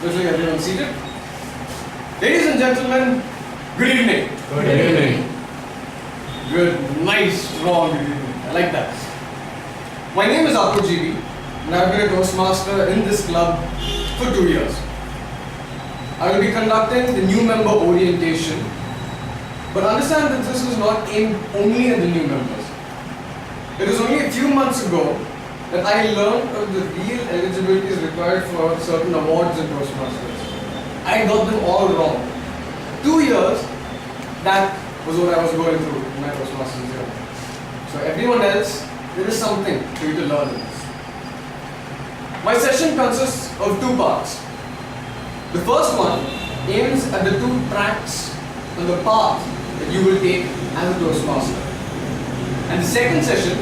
Usually everyone seated. Ladies and gentlemen, good evening. Good evening. Good, nice, strong good evening. I like that. My name is Atul GB and I've been a Toastmaster in this club for 2 years. I will be conducting the new member orientation, but understand that this is not aimed only at the new members. It was only a few months ago that I learned of the real eligibilities required for certain awards in Toastmasters. I got them all wrong. 2 years, that was what I was going through in my Toastmasters year. So everyone else, there is something for you to learn in this. My session consists of 2 parts. The first one aims at the 2 tracks on the path that you will take as a Toastmaster. And the second session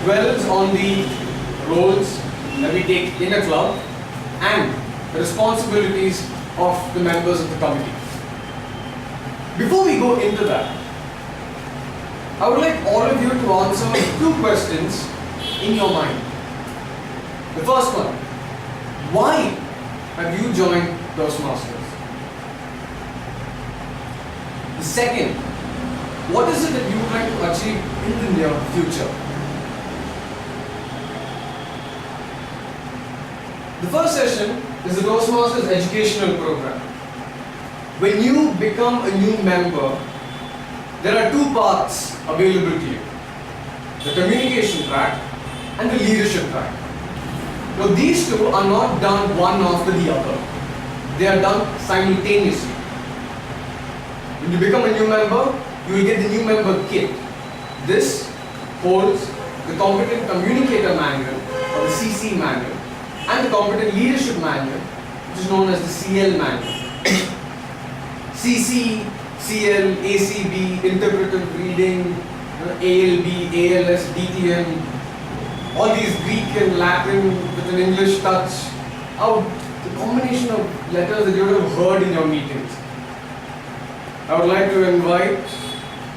dwells on the roles that we take in a club and the responsibilities of the members of the committee. Before we go into that, I would like all of you to answer 2 questions in your mind. The first one, why have you joined Toastmasters? The second, what is it that you would like to achieve in the near future? The first session is the Toastmasters educational program. When you become a new member, there are 2 paths available to you. The communication track and the leadership track. Now these 2 are not done one after the other. They are done simultaneously. When you become a new member, you will get the new member kit. This holds the Competent Communicator Manual or the CC Manual and the Competent Leadership Manual, which is known as the CL Manual. CC, CL, ACB, Interpretive Reading, ALB, ALS, DTM, all these Greek and Latin with an English touch. The combination of letters that you would have heard in your meetings. I would like to invite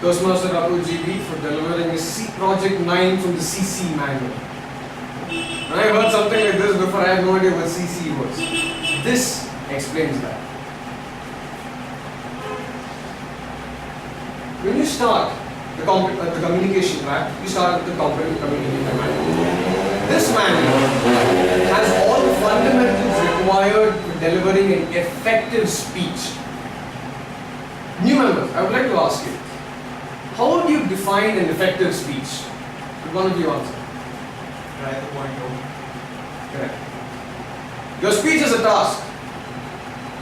Toastmaster Atul GB for delivering a Project 9 from the CC Manual. When I heard something like this before, I had no idea what CC was. This explains that. When you start the communication track, you start with the Competent Communicator Manual. This manual has all the fundamentals required for delivering an effective speech. New members, I would like to ask you, how would you define an effective speech? Could one of you answer? Try the point home. Correct. Your speech is a task.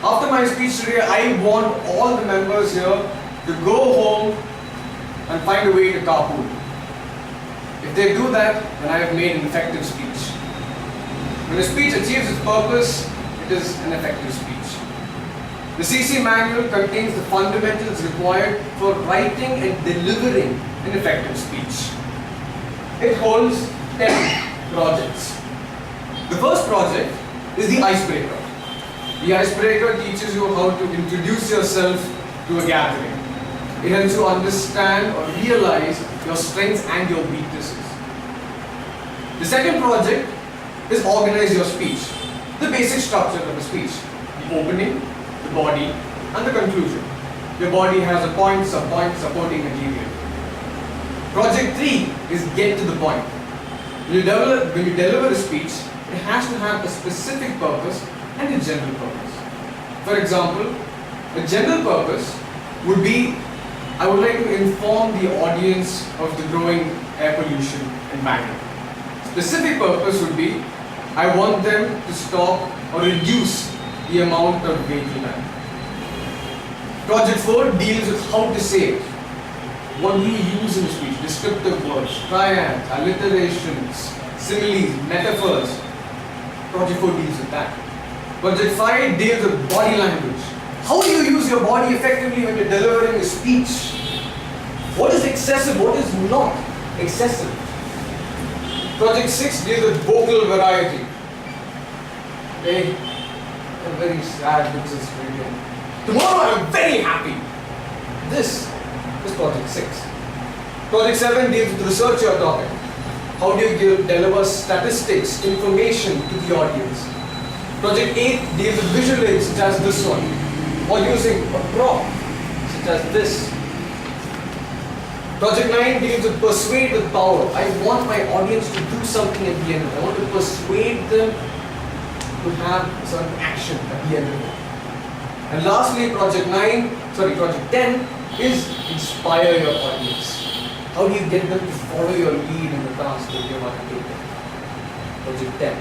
After my speech today, I want all the members here to go home and find a way to carpool. If they do that, then I have made an effective speech. When a speech achieves its purpose, it is an effective speech. The CC manual contains the fundamentals required for writing and delivering an effective speech. It holds 10 projects. The first project is the icebreaker. The icebreaker teaches you how to introduce yourself to a gathering. It helps you understand or realize your strengths and your weaknesses. The second project is organize your speech. The basic structure of a speech. The opening, the body, and the conclusion. Your body has a point, sub-point, supporting material. Project 3 is get to the point. When you deliver a speech, it has to have a specific purpose and a general purpose. For example, the general purpose would be, I would like to inform the audience of the growing air pollution in Bangalore. Specific purpose would be, I want them to stop or reduce the amount of vehicle damage. Project 4 deals with how to say it. What do you use in speech? Descriptive words, triads, alliterations, similes, metaphors. Project 4 deals with that. Project 5 deals with body language. How do you use your body effectively when you're delivering a speech? What is excessive? What is not excessive? Project 6 deals with vocal variety. I'm very sad with this video. Tomorrow I'm very happy. This is Project 6. Project 7 deals with research your topic. How do you deliver statistics, information to the audience? Project 8 deals with visual aids such as this one, or using a prop such as this. Project 9 deals with persuade with power. I want my audience to do something at the end of it. I want to persuade them to have some action at the end of it. And lastly, Project 10 is inspire your audience. How do you get them to follow your lead in the task that you have undertaken? Project 10.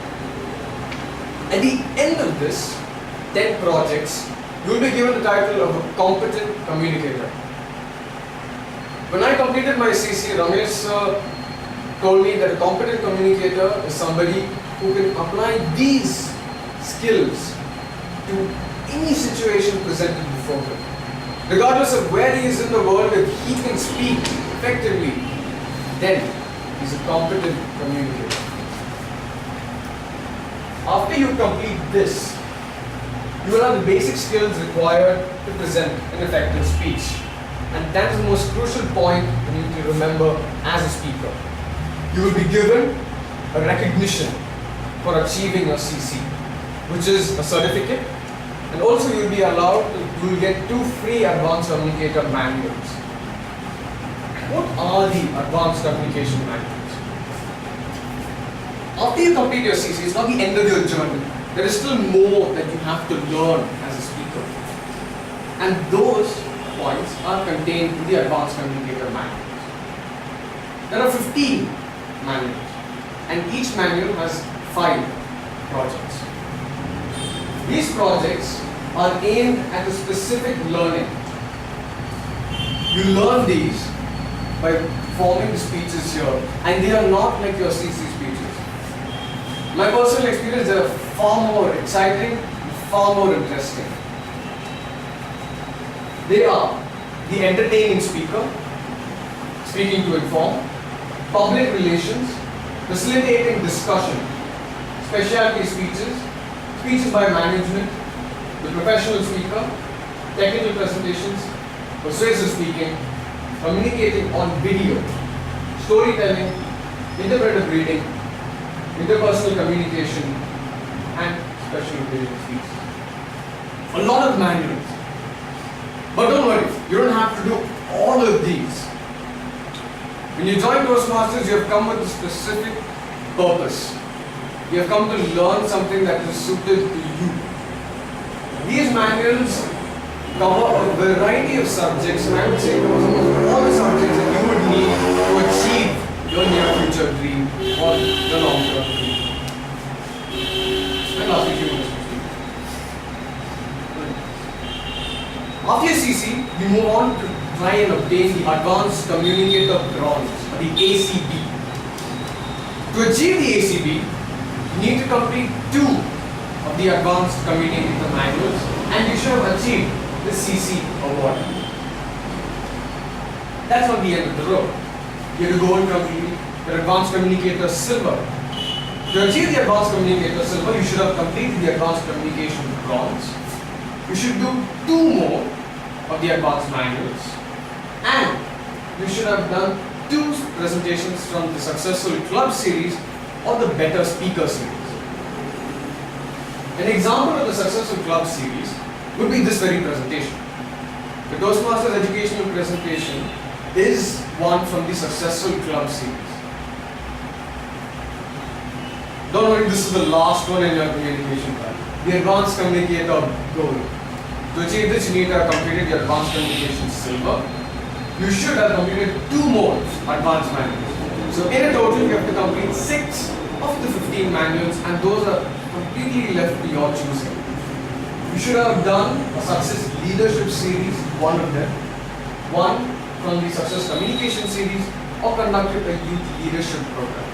At the end of this 10 projects, you will be given the title of a competent communicator. When I completed my CC, Ramesh told me that a competent communicator is somebody who can apply these skills to any situation presented before him. Regardless of where he is in the world, if he can speak effectively, then he's a competent communicator. After you complete this, you will have the basic skills required to present an effective speech. And that is the most crucial point you need to remember as a speaker. You will be given a recognition for achieving your CC, which is a certificate, and also you will be allowed to, you will get 2 free advanced communicator manuals. What are the advanced communication manuals? After you complete your CC, it's not the end of your journey. There is still more that you have to learn as a speaker. And those points are contained in the advanced communicator manuals. There are 15 manuals, and each manual has 5 projects. These projects are aimed at a specific learning. You learn these by forming the speeches here, and they are not like your CC speeches. My personal experience, they are far more exciting, far more interesting. They are the entertaining speaker, speaking to inform, public relations, facilitating discussion, specialty speeches, speeches by management, the professional speaker, technical presentations, persuasive speaking, communicating on video, storytelling, interpretive reading, interpersonal communication, and special occasion speeches. A lot of manuals. But don't worry, you don't have to do all of these. When you join Toastmasters, you have come with a specific purpose. You have come to learn something that is suited to you. These manuals cover a variety of subjects, and I would say almost all the subjects that you would need to achieve your near future dream or your long term dream. And lastly, few minutes. After your CC, we move on to try and obtain the Advanced Communicator Bronze, or the ACB. To achieve the ACB, you need to complete 2 of the Advanced Communicator manuals, and you should have achieved the CC award. That's not the end of the road. You have to go and complete the Advanced Communicator Silver. To achieve the Advanced Communicator Silver, you should have completed the Advanced Communication Bronze. You should do 2 more of the advanced manuals, and you should have done 2 presentations from the Successful Club series or the Better Speaker series. An example of the Successful Club series would be this very presentation. The Toastmasters educational presentation is one from the Successful Club series. Don't worry, this is the last one in your communication plan. The Advanced Communicator Gold. To achieve this, you need to have completed the Advanced Communication Silver. You should have completed 2 more advanced manuals. So in a total, you have to complete 6 of the 15 manuals, and those are completely left to your choosing. You should have done a Success Leadership series, one of them, one from the Success Communication series, or conducted a youth leadership program.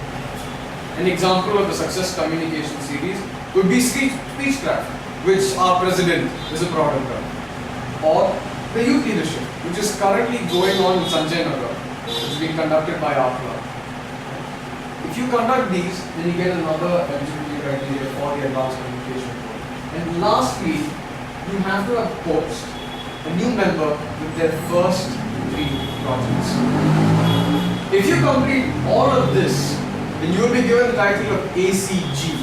An example of the Success Communication series would be Speechcraft, which our president is a product of, or the youth leadership, which is currently going on in Sanjay Nagar, which is being conducted by our club. If you conduct these, then you get another eligibility criteria for the advanced communication program. And lastly, you have to have coached a new member with their first 3 projects. If you complete all of this, then you will be given the title of ACG,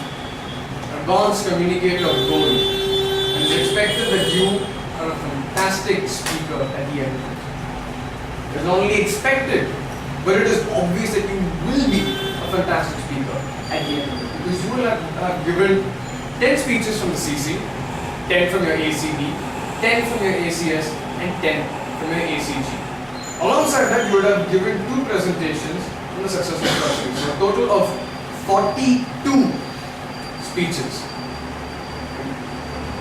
advanced communicator of gold, and it's expected that you are a fantastic speaker at the end of it. It's not only expected, but it is obvious that you will be a fantastic speaker at the end of it. Because you will have given 10 speeches from the CC, 10 from your ACD, 10 from your ACS, and 10 from your ACG. Alongside that, you would have given 2 presentations on the successful clustering. So a total of 42 speeches.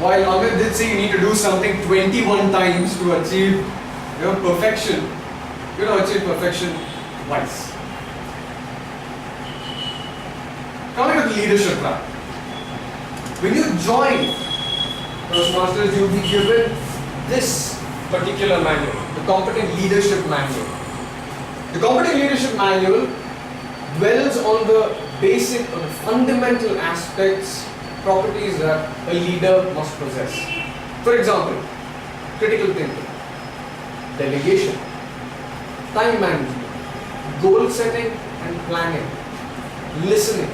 While Amit did say you need to do something 21 times to achieve perfection, you don't achieve perfection twice. Coming to the leadership track. When you join Toastmasters, you will be given this particular manual, the Competent Leadership Manual. The Competent Leadership Manual dwells on the basic or the fundamental aspects, properties that a leader must possess. For example, critical thinking, delegation, time management, goal setting and planning, listening.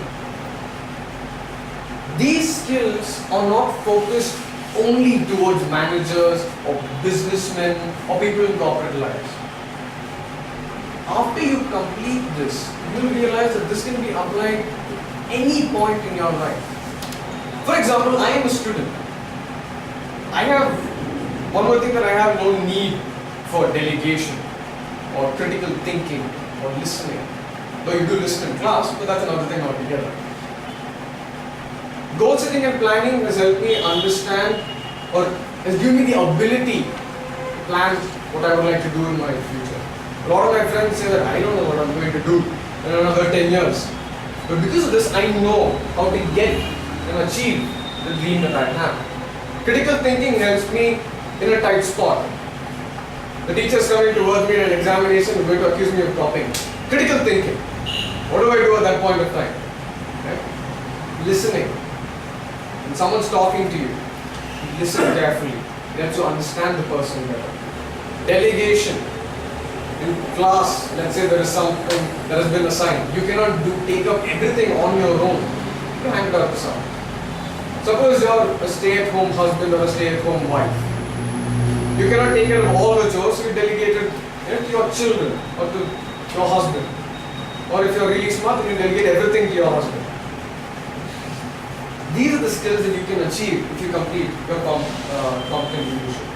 These skills are not focused only towards managers or businessmen or people in corporate lives. After you complete this, you will realize that this can be applied to any point in your life. For example, I am a student. I have one more thing, that I have no need for delegation or critical thinking or listening. Though you do listen in class, but that's another thing altogether. Goal setting and planning has helped me understand, or has given me the ability to plan what I would like to do in my future. A lot of my friends say that I don't know what I'm going to do in another 10 years. But because of this, I know how to get and achieve the dream that I have. Critical thinking helps me in a tight spot. The teacher is coming towards me in an examination and going to accuse me of copying. Critical thinking. What do I do at that point of time? Okay? Listening. When someone's talking to you, listen carefully. You have to understand the person better. Delegation. In class, let's say there is something that has been assigned. You cannot take up everything on your own. You hand it out to someone. Suppose you're a stay-at-home husband or a stay-at-home wife. You cannot take care of all the chores, so you delegate it to your children or to your husband. Or if you're really smart, you delegate everything to your husband. These are the skills that you can achieve if you complete your competent leadership.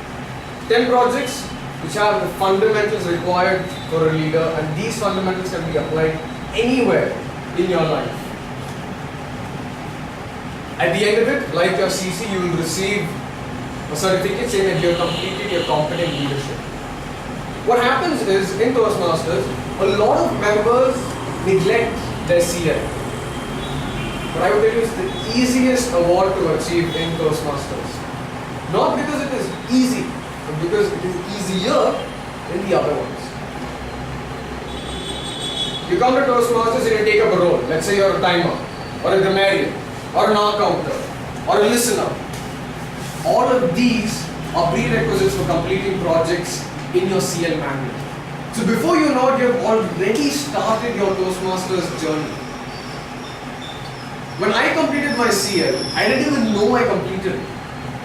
10 projects which have the fundamentals required for a leader, and these fundamentals can be applied anywhere in your life. At the end of it, like your CC, you will receive a certificate saying that you have completed your competent leadership. What happens is, in Toastmasters, a lot of members neglect their CL. But I would tell you, it's the easiest award to achieve in Toastmasters. Not because it is easy, but because it is easier than the other ones. You come to Toastmasters and you take up a role. Let's say you're a timer, or a grammarian, or an counter, or a listener. All of these are prerequisites for completing projects in your CL manual. So before you know it, you have already started your Toastmasters journey. When I completed my CL, I didn't even know I completed it.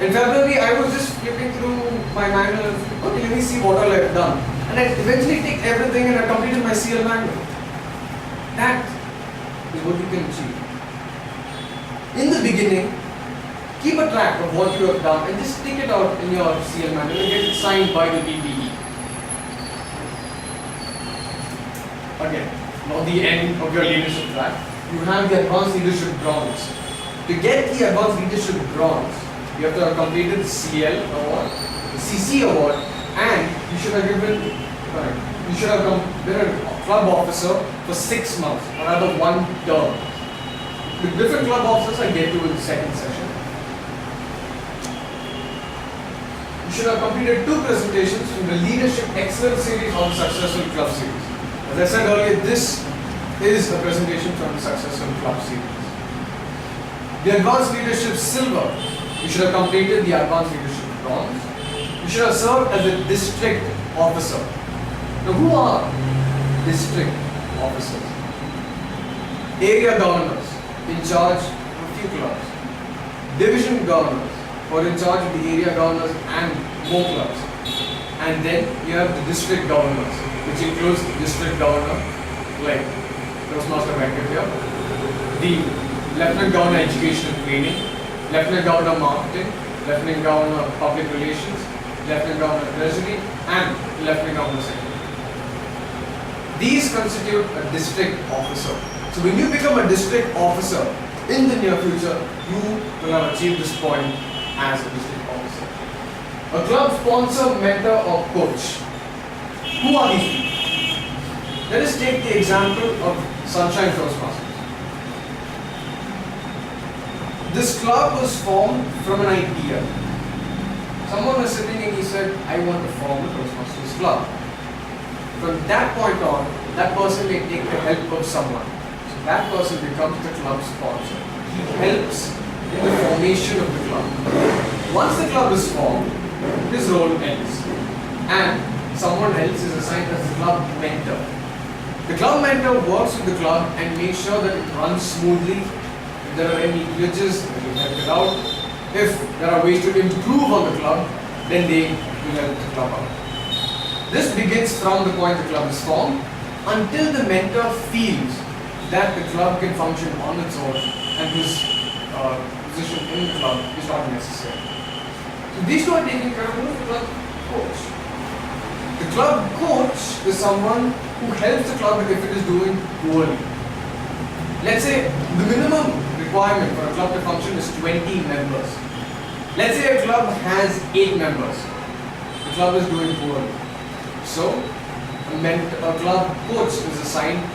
In February, I was just flipping through my manual and okay, let me see what all I've done. And I eventually ticked everything and I completed my CL manual. That is what you can achieve. In the beginning, keep a track of what you have done and just stick it out in your CL manual and get it signed by the PPE. Again, now the end of your leadership track, you have the Advanced Leadership Bronze. To get the Advanced Leadership Bronze, you have to have completed the CL award, the CC award, and you should have been a club officer for 6 months, or rather 1 term. With different club officers, I get to in the second session. You should have completed 2 presentations from the Leadership Excellence Series or the Successful Club Series. As I said earlier, this is a presentation from the Successful Club Series. The Advanced Leadership Silver, you should have completed the Advanced Leadership Bronze. You should have served as a district officer. Now, who are district officers? Area governors in charge of a few clubs. division governors who are in charge of the area governors and more clubs. And then you have the district governors, which includes the district governor, like Toastmaster Venkat here, the Lieutenant Governor Education and Training, Lieutenant Governor Marketing, Lieutenant Governor Public Relations, Lieutenant Governor Treasury, and Lieutenant Governor Secretary. These constitute a district officer. So when you become a district officer in the near future, you will have achieved this point as a district officer. A club sponsor, mentor, or coach. Who are these people? Let us take the example of Sunshine Toastmasters. This club was formed from an idea. Someone was sitting and he said, I want to form a Toastmasters club. From that point on, that person may take the help of someone. So that person becomes the club sponsor. He helps in the formation of the club. Once the club is formed, his role ends. And someone else is assigned as the club mentor. The club mentor works with the club and makes sure that it runs smoothly. If there are any glitches, they will help it out. If there are ways to improve on the club, then they will help the club out. This begins from the point the club is formed until the mentor feels that the club can function on its own and his position in the club is not necessary. So these two are taken care of by the club coach. The club coach is someone who helps the club if it is doing poorly. Let's say the minimum requirement for a club to function is 20 members. Let's say a club has 8 members. The club is doing poorly. So, a club coach is assigned to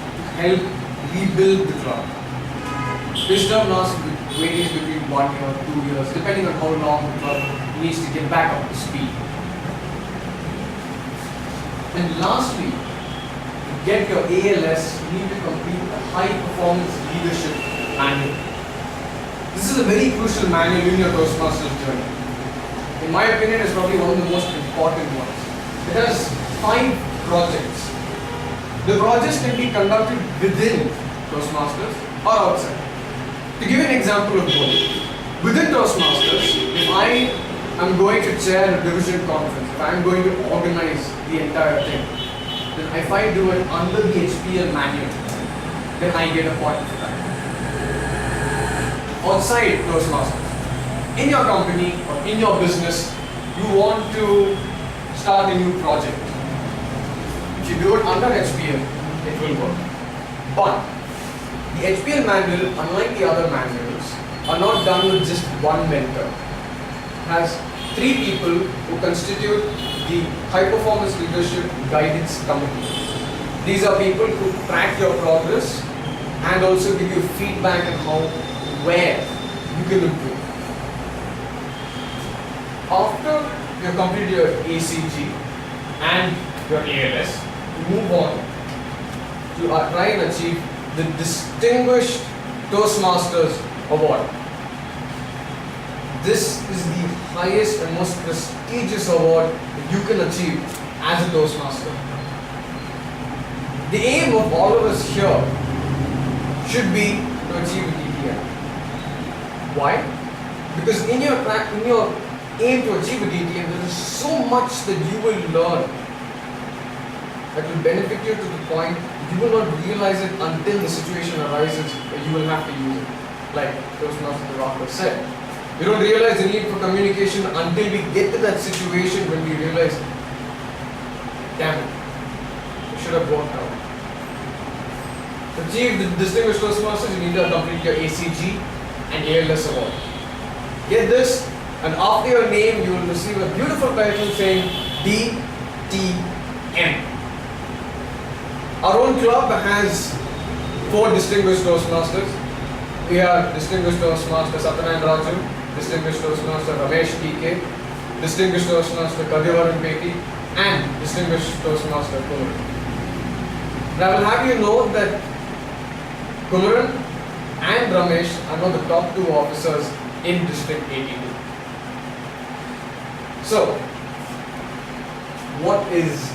help rebuild the club. This term lasts varies between 1 year, 2 years, depending on how long the club needs to get back up to speed. And lastly, to get your ALS, you need to complete a high performance leadership manual. This is a very crucial manual in your Toastmasters journey. In my opinion, it's probably one of the most important ones. It has 5 projects. The projects can be conducted within Toastmasters or outside. To give an example of both, within Toastmasters, if I am going to chair a division conference, if I am going to organize the entire thing, then if I do it under the HPL manual, then I get a point for that. Outside Toastmasters, in your company or in your business, you want to start a new project. If you do it under HPL, it will work. But the HPL manual, unlike the other manuals, are not done with just one mentor. It has 3 people who constitute the High Performance Leadership Guidance Committee. These are people who track your progress and also give you feedback on where you can improve. After you have completed your ACG and your ALS, you move on to try and achieve the Distinguished Toastmasters Award. This is the highest and most prestigious award that you can achieve as a Toastmaster. The aim of all of us here should be to achieve a DTM. Why? Because in your aim to achieve a DTM, there is so much that you will learn that will benefit you to the point you will not realize it until the situation arises where you will have to use it. Like Toastmaster Rocker said, we don't realize the need for communication until we get to that situation when we realize, damn it, we should have worked out. To achieve the Distinguished Toastmasters, you need to complete your ACG and ALS award. Get this, and after your name, you will receive a beautiful title saying DTM. Our own club has 4 Distinguished Toastmasters. We have Distinguished Toastmaster Satyanarayan Raju, Distinguished Toastmaster Ramesh TK, Distinguished Toastmaster Kadhivaran Peti, and Distinguished Toastmaster Kuluran. And I will have you know that Kuluran and Ramesh are now the top 2 officers in District 82. So, what is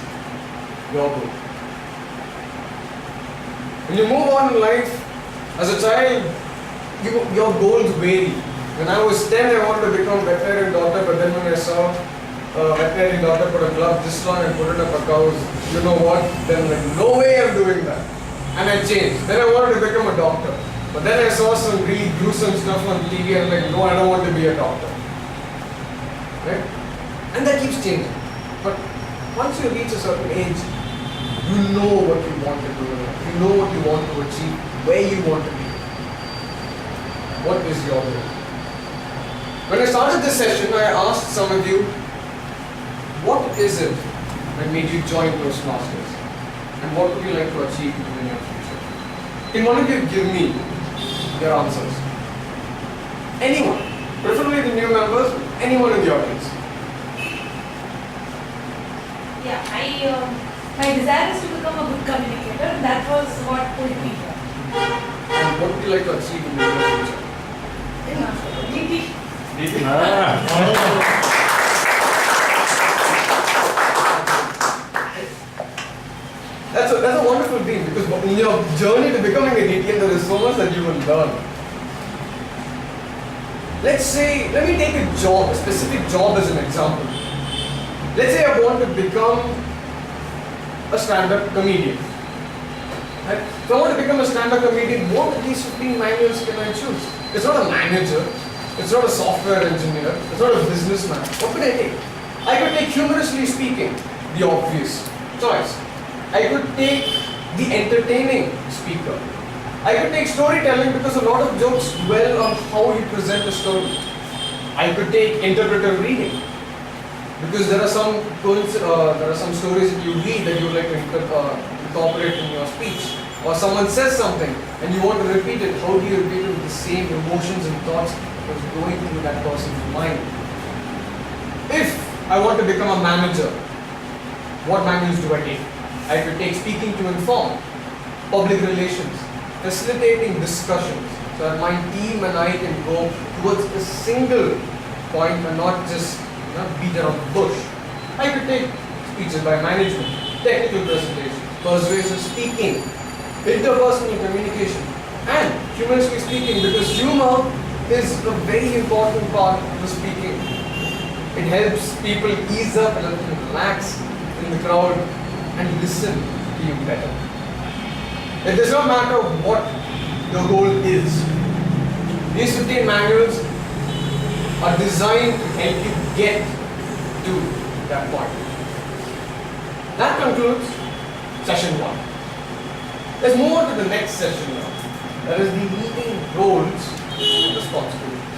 your goal? When you move on in life, as a child, your goals vary. When I was 10, I wanted to become a veterinarian doctor, but then when I saw a veterinary doctor put a glove this long and put it up a cow's, you know what? Then like, no way I'm doing that. And I changed. Then I wanted to become a doctor. But then I saw some really gruesome stuff on TV and like, no, I don't want to be a doctor. Right? And that keeps changing. But once you reach a certain age, you know what you want to do in life. You know what you want to achieve, where you want to be. What is your goal? When I started this session, I asked some of you, what is it that made you join Toastmasters? And what would you like to achieve in the near future? Can one of you give me your answers? Anyone, preferably the new members, anyone in the audience. Yeah, my desire is to become a good communicator. That was what pulled me here. And what would you like to achieve in the near future? DP. That's a wonderful thing, because in your journey to becoming a DTN, there is so much that you will learn. Let's say, let me take a job, a specific job as an example. Let's say I want to become a stand-up comedian. Right? If I want to become a stand-up comedian, what of these 15 manuals can I choose? It's not a manager, it's not a software engineer, it's not a businessman. What could I take? I could take humorously speaking, the obvious choice. I could take the entertaining speaker. I could take storytelling because a lot of jokes dwell on how you present a story. I could take interpretive reading because there are some stories that you read that you would like to incorporate in your speech. Or someone says something and you want to repeat it. How do you repeat it with the same emotions and thoughts that was going through that person's mind? If I want to become a manager, what manuals do I take? I could take speaking to inform, public relations, facilitating discussions, so that my team and I can go towards a single point and not just beat around the bush. I could take speeches by management, technical presentations, persuasive speaking, interpersonal communication, and humorously speaking, because humor is a very important part of the speaking. It helps people ease up and relax in the crowd and listen to you better. It does not matter what your goal is. These 15 manuals are designed to help you get to that point. That concludes session 1. Let's move on to the next session now. That is the meeting roles and responsibilities.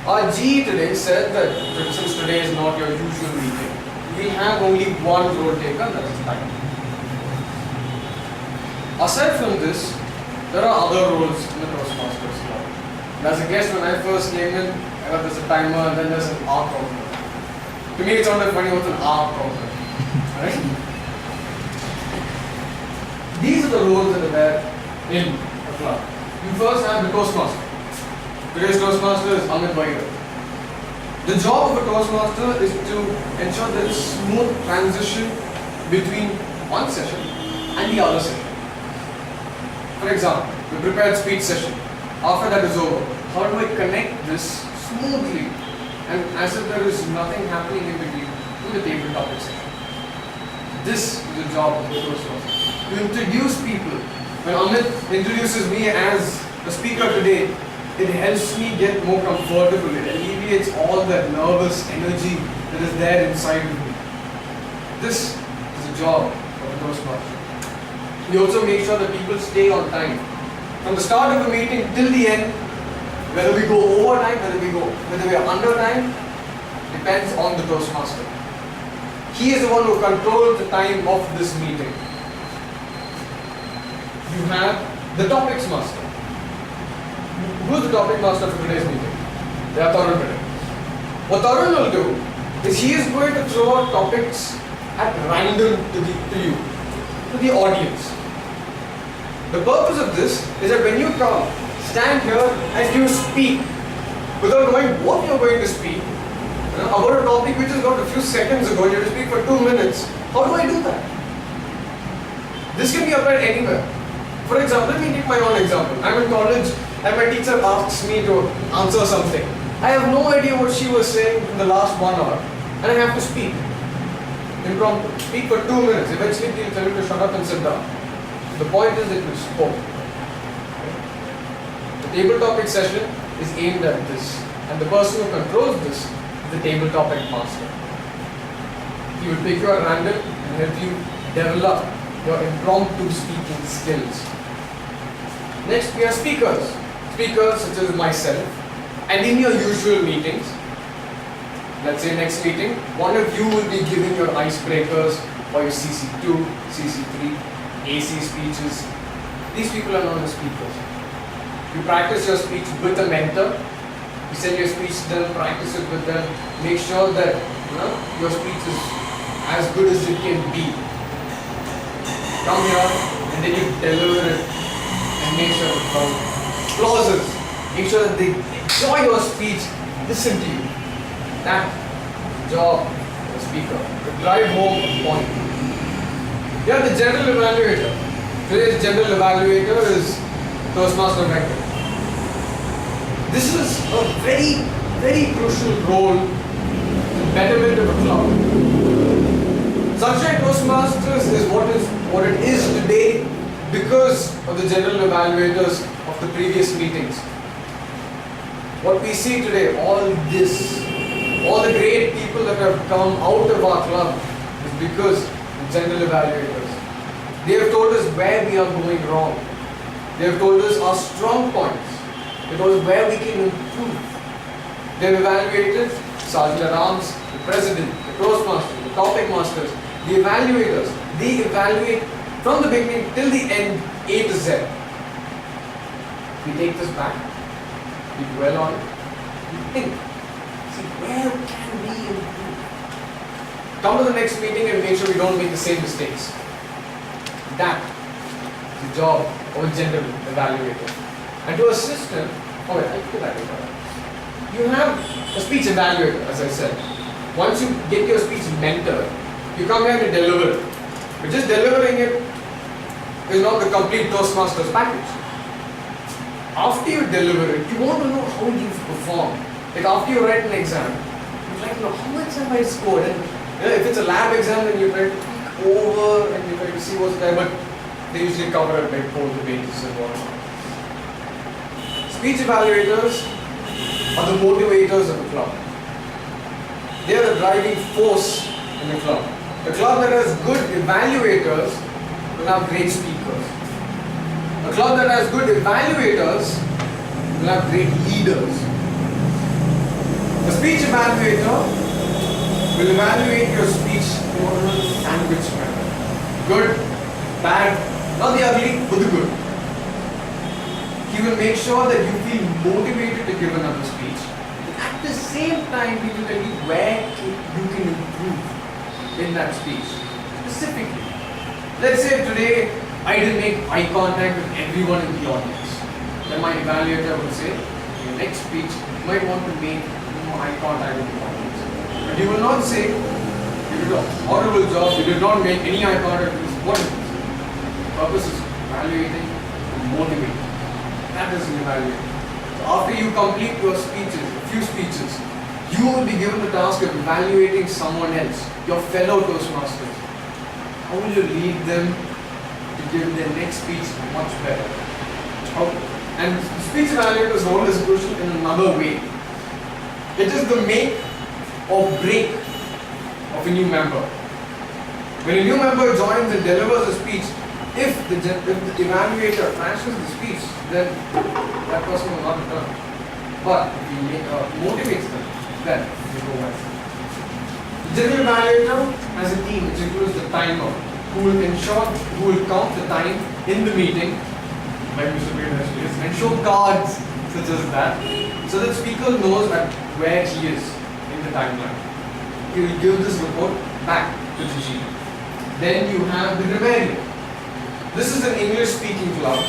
Our GE today said that since today is not your usual meeting, we have only one role taker, that is time. Aside from this, there are other roles in the Toastmasters club. And as a guest, when I first came in, there's a timer and then there's an hour counter. To me, it sounded funny, what's an hour counter? Right? These are the roles that are there in a club. You first have the Toastmaster. Today's Toastmaster is Amit Vaira. The job of a Toastmaster is to ensure there is smooth transition between one session and the other session. For example, the prepared speech session. After that is over, how do I connect this smoothly and as if there is nothing happening in between to the table topic section? This is the job of the Toastmaster. To introduce people. When Amit introduces me as a speaker today, it helps me get more comfortable. It alleviates all that nervous energy that is there inside of me. This is the job of a Toastmaster. We also make sure that people stay on time. From the start of the meeting till the end, whether we go over time, whether we are under time, depends on the Toastmaster. He is the one who controls the time of this meeting. You have the topics master. Who's the topic master for today's meeting? They are Tarun today. What Tarun will do is he is going to throw out topics at random to you, to the audience. The purpose of this is that when you come, stand here and you speak without knowing what you're going to speak about a topic which is got a few seconds ago. You have to speak for 2 minutes. How do I do that? This can be applied anywhere. For example, let me take my own example. I'm in college and my teacher asks me to answer something. I have no idea what she was saying in the last 1 hour, and I have to speak. Impromptu. Speak for 2 minutes. Eventually, they'll tell you to shut up and sit down. The point is that you spoke. The table topic session is aimed at this, and the person who controls this is the table topic master. He will pick you at random and help you develop your impromptu speaking skills. Next, we have speakers. Speakers such as myself, and in your usual meetings, let's say next meeting, one of you will be giving your icebreakers or your CC2, CC3, AC speeches. These people are known as speakers. You practice your speech with a mentor. You send your speech to them, practice it with them. Make sure that your speech is as good as it can be. Come here and then you deliver it and make sure it counts. Applauses. Make sure that they enjoy your speech, listen to you. That's the job of the speaker, to drive home a point. You have the general evaluator. Today's general evaluator is Toastmaster Vector. This is a very, very crucial role in the betterment of a club. Sunshine Toastmasters is what it is today because of the general evaluators of the previous meetings. What we see today, all the great people that have come out of our club is because of general evaluators. They have told us where we are going wrong. They have told us our strong points. They told us where we can improve. They have evaluated Sergeant Arms, the President, the Toastmasters, the Topic Masters, the evaluators. They evaluate from the beginning till the end, A to Z. We take this back, we dwell on it, we think. See, where can we improve? Come to the next meeting and make sure we don't make the same mistakes. That is the job of a general evaluator. And to assist him, you have a speech evaluator, as I said. Once you get your speech mentored, you come here and deliver it. But just delivering it is not the complete Toastmasters package. After you deliver it, you want to know how you've performed. Like after you write an exam, you'd like to know how much have I scored. And if it's a lab exam, then you try to peek over and you try to see what's there. But they usually cover it by 4 pages and whatnot. Speech evaluators are the motivators of the club. They are the driving force in the club. A club that has good evaluators will have great speakers. A club that has good evaluators will have great leaders. A speech evaluator will evaluate your speech in a sandwich manner. Good, bad, not the ugly, but the good. He will make sure that you feel motivated to give another speech. At the same time, he will tell you where you can improve in that speech. Specifically, let's say today I didn't make eye contact with everyone in the audience. Then my evaluator will say, in your next speech, you might want to make more eye contact with the audience. But he will not say, you did a horrible job, you did not make any eye contact with this. What is this? The purpose is evaluating and motivating. That is an evaluator. So after you complete your speeches, a few speeches, you will be given the task of evaluating someone else, your fellow Toastmasters. How will you lead them to give their next speech much better? And speech evaluator's role is crucial in another way. It is the make or break of a new member. When a new member joins and delivers a speech, if the evaluator trashes the speech, then that person will not return. But if he motivates them, then they go well. The general evaluator has a team which includes the timer, who will count the time in the meeting, like Mr. Bader and show cards such as that, so that speaker knows at where he is in the timeline. He will give this report back to the GM. Then you have the grammarian. This is an English speaking club